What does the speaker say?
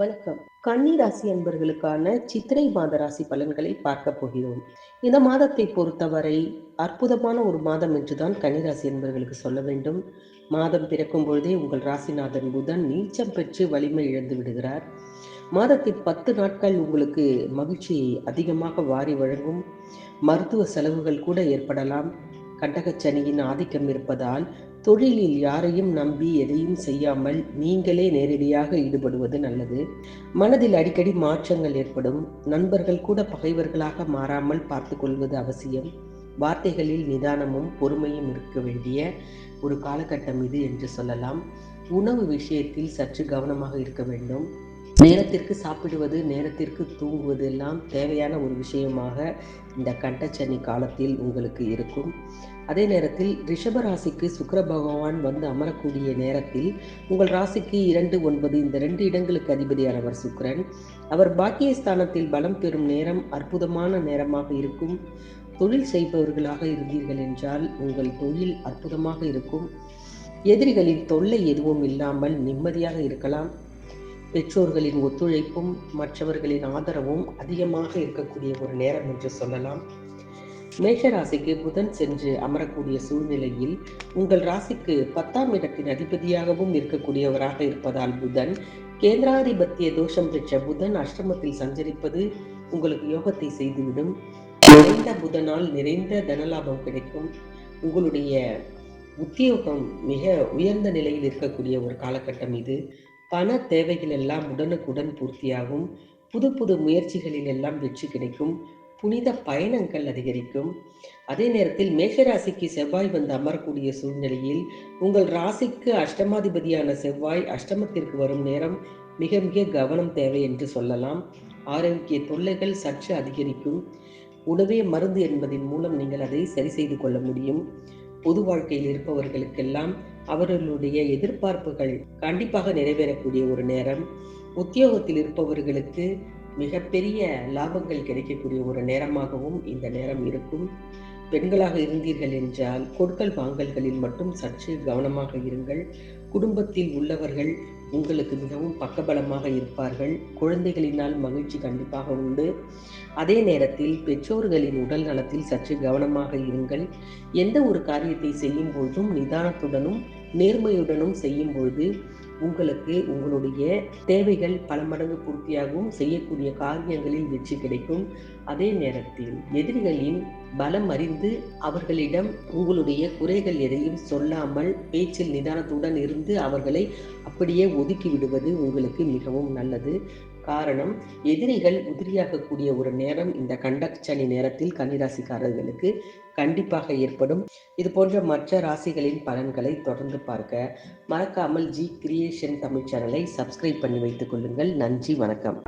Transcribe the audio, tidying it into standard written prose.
வணக்கம். கன்னி ராசி அன்பர்களுக்கான சித்திரை மாத ராசி பலன்களை பார்க்க போகிறோம். இந்த மாதத்தை பொறுத்தவரை அற்புதமான ஒரு மாதம் என்றுதான் கன்னிராசி அன்பர்களுக்கு சொல்ல வேண்டும். மாதம் பிறக்கும் பொழுதே உங்கள் ராசிநாதன் புதன் நீச்சம் பெற்று வலிமை இழந்து விடுகிறார். மாதத்தின் 10 நாட்கள் உங்களுக்கு மகிழ்ச்சி அதிகமாக வாரி வழங்கும். மருத்துவ செலவுகள் கூட ஏற்படலாம். கண்டகச்சனியின் ஆதிக்கம் இருப்பதால் தொழிலில் யாரையும் நம்பி எதையும் செய்யாமல் நீங்களே நேரடியாக ஈடுபடுவது நல்லது. மனதில் அடிக்கடி மாற்றங்கள் ஏற்படும். நண்பர்கள் கூட பகைவர்களாக மாறாமல் பார்த்து கொள்வது அவசியம். வார்த்தைகளில் நிதானமும் பொறுமையும் இருக்க வேண்டிய ஒரு காலகட்டம் இது என்று சொல்லலாம். உணவு விஷயத்தில் சற்று கவனமாக இருக்க வேண்டும். நேரத்திற்கு சாப்பிடுவது, நேரத்திற்கு தூங்குவது எல்லாம் தேவையான ஒரு விஷயமாக இந்த கண்டச்சனி காலத்தில் உங்களுக்கு இருக்கும். அதே நேரத்தில் ரிஷப ராசிக்கு சுக்கிர பகவான் வந்து அமரக்கூடிய நேரத்தில் உங்கள் ராசிக்கு 2, 9 இந்த 2 இடங்களுக்கு அதிபதியானவர் சுக்கிரன். அவர் பாக்கியஸ்தானத்தில் பலம் பெறும் நேரம் அற்புதமான நேரமாக இருக்கும். தொழில் செய்பவர்களாக இருந்தீர்கள் என்றால் உங்கள் தொழில் அற்புதமாக இருக்கும். எதிரிகளின் தொல்லை எதுவும் இல்லாமல் நிம்மதியாக இருக்கலாம். பெற்றோர்களின் ஒத்துழைப்பும் மற்றவர்களின் ஆதரவும் அதிகமாக இருக்கக்கூடிய ஒரு நேரம் என்று சொல்லலாம். மேஷ ராசிக்கு புதன் சென்று அமரக்கூடிய சூழ்நிலையில் உங்கள் ராசிக்கு 10ஆம் இடத்தின் அதிபதியாகவும் இருக்கக்கூடியவராக இருப்பதால் புதன் கேந்திராதிபத்திய தோஷம் பெற்ற புதன் அஷ்டமத்தில் சஞ்சரிப்பது உங்களுக்கு யோகத்தை செய்துவிடும். நிறைந்த புதனால் நிறைந்த தனலாபம் கிடைக்கும். உங்களுடைய உத்தியோகம் மிக உயர்ந்த நிலையில் இருக்கக்கூடிய ஒரு காலகட்டம் இது. பண தேவைகள் எல்லாம் உடனுக்குடன் பூர்த்தியாகும். புது புது முயற்சிகளில் எல்லாம் வெற்றி கிடைக்கும். புனித பயணங்கள் அதிகரிக்கும். அதே நேரத்தில் மேஷராசிக்கு செவ்வாய் வந்து அமரக்கூடிய சூழ்நிலையில் உங்கள் ராசிக்கு அஷ்டமாதிபதியான செவ்வாய் அஷ்டமத்திற்கு வரும் நேரம் மிக மிக கவனம் தேவை என்று சொல்லலாம். ஆரோக்கிய தொல்லைகள் சற்று அதிகரிக்கும். உணவே மருந்து என்பதன் மூலம் நீங்கள் அதை சரி செய்து கொள்ள முடியும். பொது வாழ்க்கையில் இருப்பவர்களுக்கெல்லாம் அவர்களுடைய எதிர்பார்ப்புகள் கண்டிப்பாக நிறைவேறக்கூடிய ஒரு நேரம். உத்தியோகத்தில் இருப்பவர்களுக்கு மிகப்பெரிய லாபங்கள் கிடைக்கக்கூடிய ஒரு நேரமாகவும் இந்த நேரம் இருக்கும். பெண்களாக இருந்தீர்கள் என்றால் கொடுக்கல் வாங்கல்களில் மட்டும் சற்று கவனமாக இருங்கள். குடும்பத்தில் உள்ளவர்கள் உங்களுக்கு மிகவும் பக்கபலமாக இருப்பார்கள். குழந்தைகளினால் மகிழ்ச்சி கண்டிப்பாக உண்டு. அதே நேரத்தில் பெற்றோர்களின் உடல் நலத்தில் சற்று கவனமாக இருங்கள். எந்த ஒரு காரியத்தை செய்யும் பொழுதும் நிதானத்துடனும் நேர்மையுடனும் செய்யும் பொழுது உங்களுக்கு உங்களுடைய தேவைகள் பல மடங்கு பூர்த்தியாகவும் செய்யக்கூடிய காரியங்களில் வெற்றி கிடைக்கும். அதே நேரத்தில் எதிரிகளின் பலம் அறிந்து அவர்களிடம் உங்களுடைய குறைகள் எதையும் சொல்லாமல் பேச்சில் நிதானத்துடன் இருந்து அவர்களை அப்படியே ஒதுக்கி விடுவது உங்களுக்கு மிகவும் நல்லது. காரணம், எதிரிகள் உதிரியாகக்கூடிய ஒரு நேரம் இந்த கண்டச்சனி நேரத்தில் கன்னிராசிக்காரர்களுக்கு கண்டிப்பாக ஏற்படும். இது போன்ற மற்ற ராசிகளின் பலன்களை தொடர்ந்து பார்க்க மறக்காமல் ஜி கிரியேஷன் தமிழ் சேனலை சப்ஸ்கிரைப் பண்ணி வைத்துக் கொள்ளுங்கள். நன்றி, வணக்கம்.